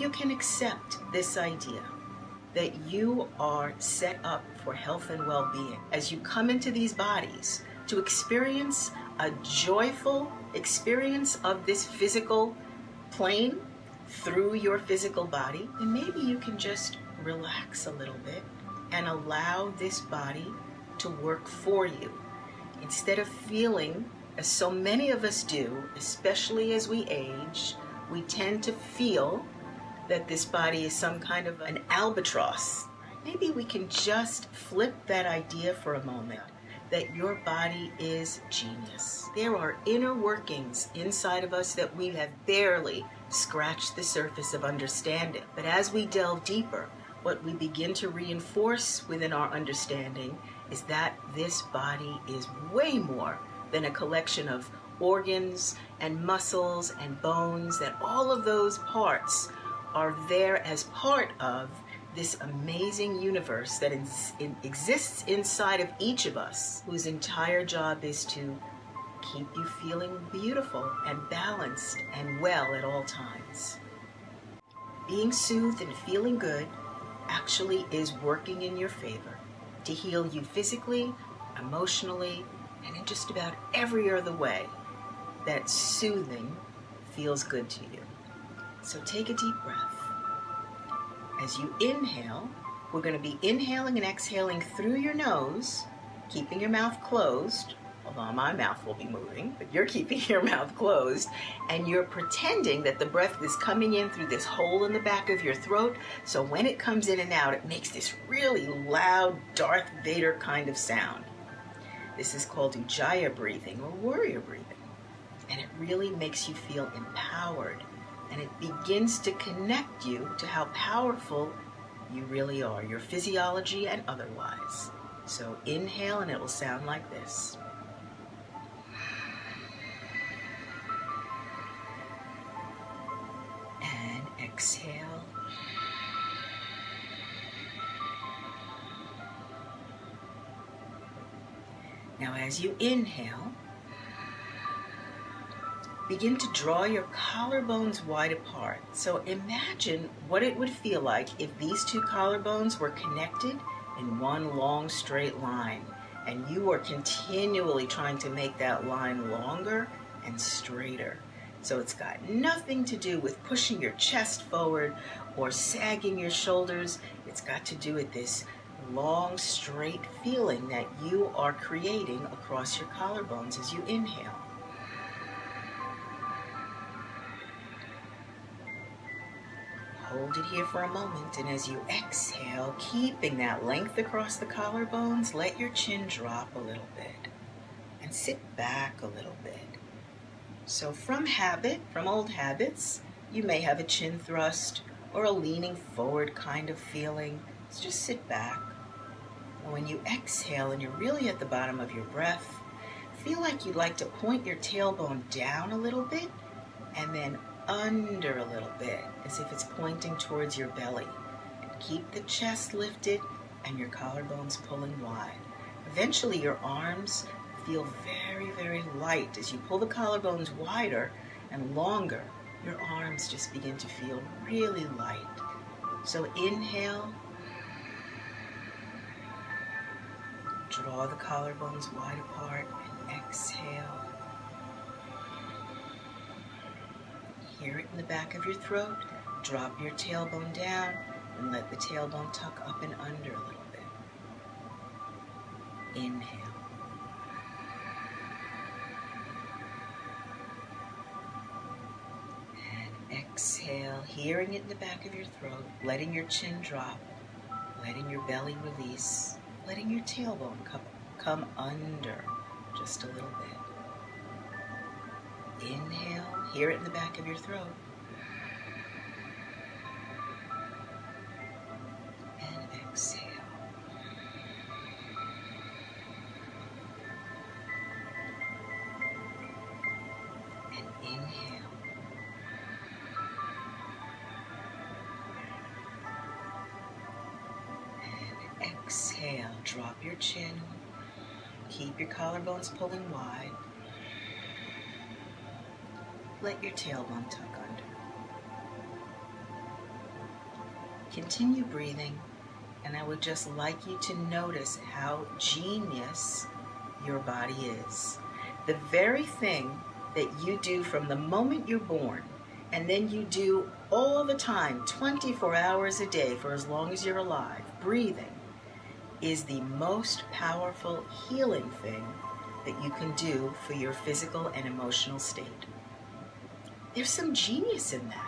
you can accept this idea that you are set up for health and well-being as you come into these bodies to experience a joyful experience of this physical plane through your physical body, then maybe you can just relax a little bit and allow this body to work for you. Instead of feeling, as so many of us do, especially as we age, we tend to feel that this body is some kind of an albatross. Maybe we can just flip that idea for a moment, that your body is genius. There are inner workings inside of us that we have barely scratched the surface of understanding. But as we delve deeper, what we begin to reinforce within our understanding is that this body is way more than a collection of organs and muscles and bones, that all of those parts are there as part of this amazing universe that exists inside of each of us, whose entire job is to keep you feeling beautiful and balanced and well at all times. Being soothed and feeling good actually is working in your favor to heal you physically, emotionally, and in just about every other way that soothing feels good to you. So take a deep breath. As you inhale, we're going to be inhaling and exhaling through your nose, keeping your mouth closed, although my mouth will be moving, but you're keeping your mouth closed, and you're pretending that the breath is coming in through this hole in the back of your throat, so when it comes in and out, it makes this really loud Darth Vader kind of sound. This is called Ujjayi breathing or warrior breathing, and it really makes you feel empowered, and it begins to connect you to how powerful you really are, your physiology and otherwise. So inhale and it will sound like this. And exhale. Now as you inhale, begin to draw your collarbones wide apart. So imagine what it would feel like if these two collarbones were connected in one long straight line, and you are continually trying to make that line longer and straighter. So it's got nothing to do with pushing your chest forward or sagging your shoulders. It's got to do with this long, straight feeling that you are creating across your collarbones as you inhale. Hold it here for a moment, and as you exhale, keeping that length across the collarbones, let your chin drop a little bit and sit back a little bit. So from old habits, you may have a chin thrust or a leaning forward kind of feeling. So just sit back. And when you exhale and you're really at the bottom of your breath, feel like you'd like to point your tailbone down a little bit and then under a little bit, as if it's pointing towards your belly. And keep the chest lifted and your collarbones pulling wide. Eventually your arms feel very, very light. As you pull the collarbones wider and longer, your arms just begin to feel really light. So inhale, draw the collarbones wide apart, and exhale. Hear it in the back of your throat. Drop your tailbone down and let the tailbone tuck up and under a little bit. Inhale. And exhale, hearing it in the back of your throat, letting your chin drop, letting your belly release, letting your tailbone come under just a little bit. Inhale, hear it in the back of your throat. And exhale. And inhale. And exhale, drop your chin. Keep your collarbones pulling wide. Let your tailbone tuck under. Continue breathing, and I would just like you to notice how genius your body is. The very thing that you do from the moment you're born, and then you do all the time, 24 hours a day for as long as you're alive, breathing, is the most powerful healing thing that you can do for your physical and emotional state. There's some genius in that.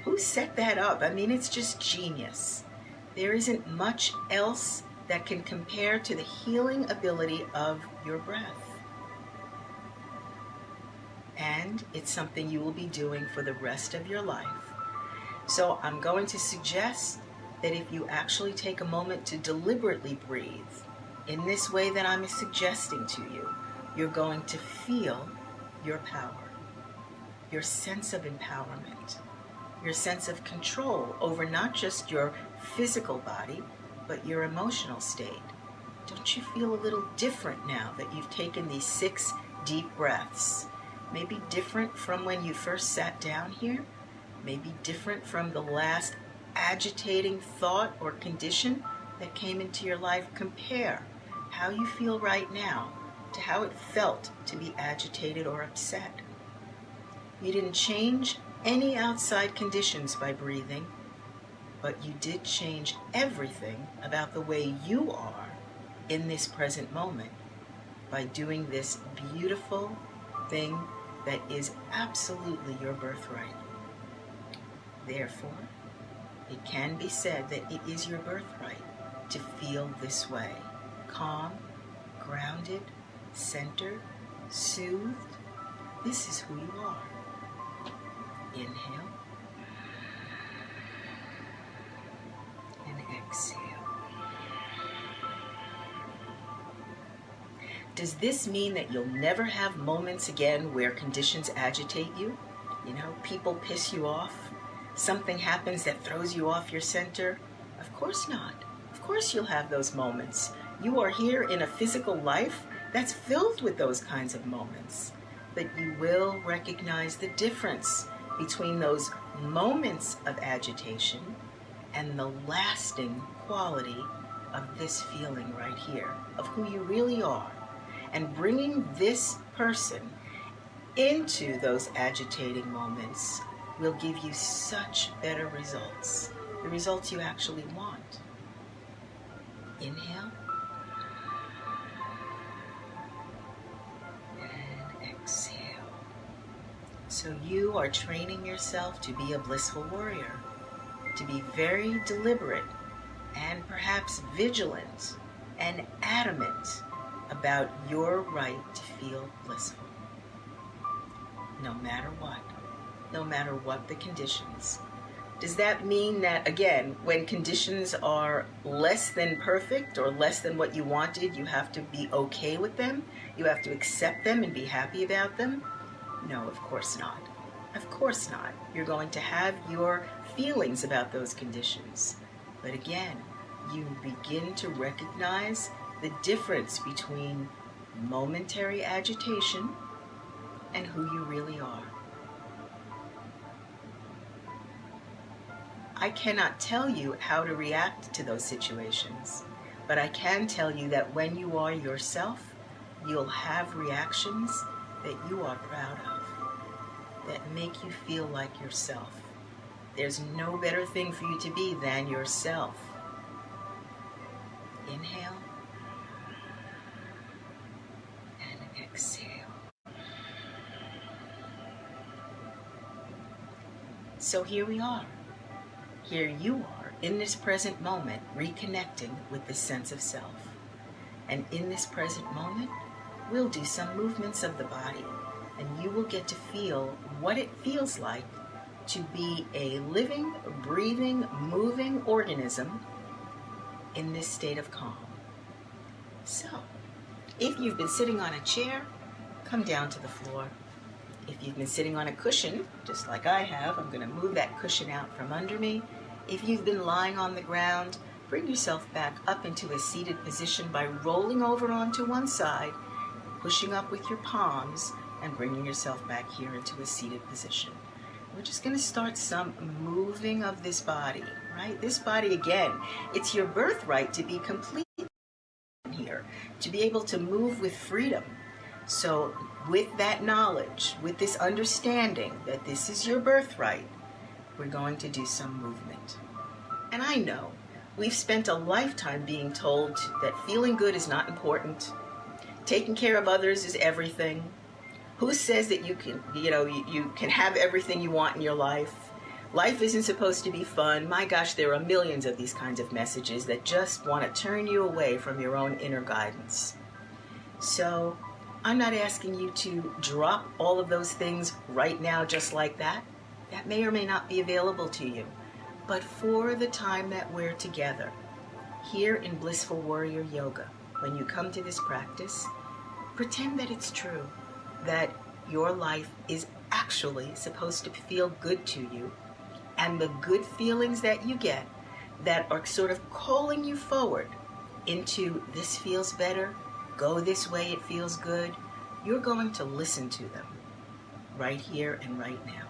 Who set that up? I mean, it's just genius. There isn't much else that can compare to the healing ability of your breath. And it's something you will be doing for the rest of your life. So I'm going to suggest that if you actually take a moment to deliberately breathe in this way that I'm suggesting to you, you're going to feel your power, your sense of empowerment, your sense of control over not just your physical body, but your emotional state. Don't you feel a little different now that you've taken these 6 deep breaths? Maybe different from when you first sat down here, maybe different from the last agitating thought or condition that came into your life. Compare how you feel right now to how it felt to be agitated or upset. You didn't change any outside conditions by breathing, but you did change everything about the way you are in this present moment by doing this beautiful thing that is absolutely your birthright. Therefore, it can be said that it is your birthright to feel this way: calm, grounded, centered, soothed. This is who you are. Inhale and exhale. Does this mean that you'll never have moments again where conditions agitate you? You know, people piss you off? Something happens that throws you off your center? Of course not. Of course you'll have those moments. You are here in a physical life that's filled with those kinds of moments. But you will recognize the difference between those moments of agitation and the lasting quality of this feeling right here, of who you really are. And bringing this person into those agitating moments will give you such better results, the results you actually want. Inhale and exhale. So you are training yourself to be a blissful warrior, to be very deliberate and perhaps vigilant and adamant about your right to feel blissful. No matter what the conditions. Does that mean that, again, when conditions are less than perfect or less than what you wanted, you have to be okay with them? You have to accept them and be happy about them? No, of course not. Of course not. You're going to have your feelings about those conditions. But again, you begin to recognize the difference between momentary agitation and who you really are. I cannot tell you how to react to those situations, but I can tell you that when you are yourself, you'll have reactions that you are proud of, that make you feel like yourself. There's no better thing for you to be than yourself. Inhale and exhale. So here we are. Here you are in this present moment, reconnecting with the sense of self. And in this present moment, we'll do some movements of the body, and you will get to feel what it feels like to be a living, breathing, moving organism in this state of calm. So, if you've been sitting on a chair, come down to the floor. If you've been sitting on a cushion, just like I have, I'm going to move that cushion out from under me. If you've been lying on the ground, bring yourself back up into a seated position by rolling over onto one side, pushing up with your palms, and bringing yourself back here into a seated position. we're just going to start some moving of this body, right? This body, again, it's your birthright to be complete here, to be able to move with freedom. So with that knowledge, with this understanding that this is your birthright, we're going to do some movement. And I know we've spent a lifetime being told that feeling good is not important, taking care of others is everything. Who says that you can, you can have everything you want in your life? Life isn't supposed to be fun. My gosh, there are millions of these kinds of messages that just want to turn you away from your own inner guidance. So I'm not asking you to drop all of those things right now just like that. That may or may not be available to you. But for the time that we're together, here in Blissful Warrior Yoga, when you come to this practice, pretend that it's true, that your life is actually supposed to feel good to you, and the good feelings that you get that are sort of calling you forward into this feels better, go this way, it feels good, you're going to listen to them right here and right now.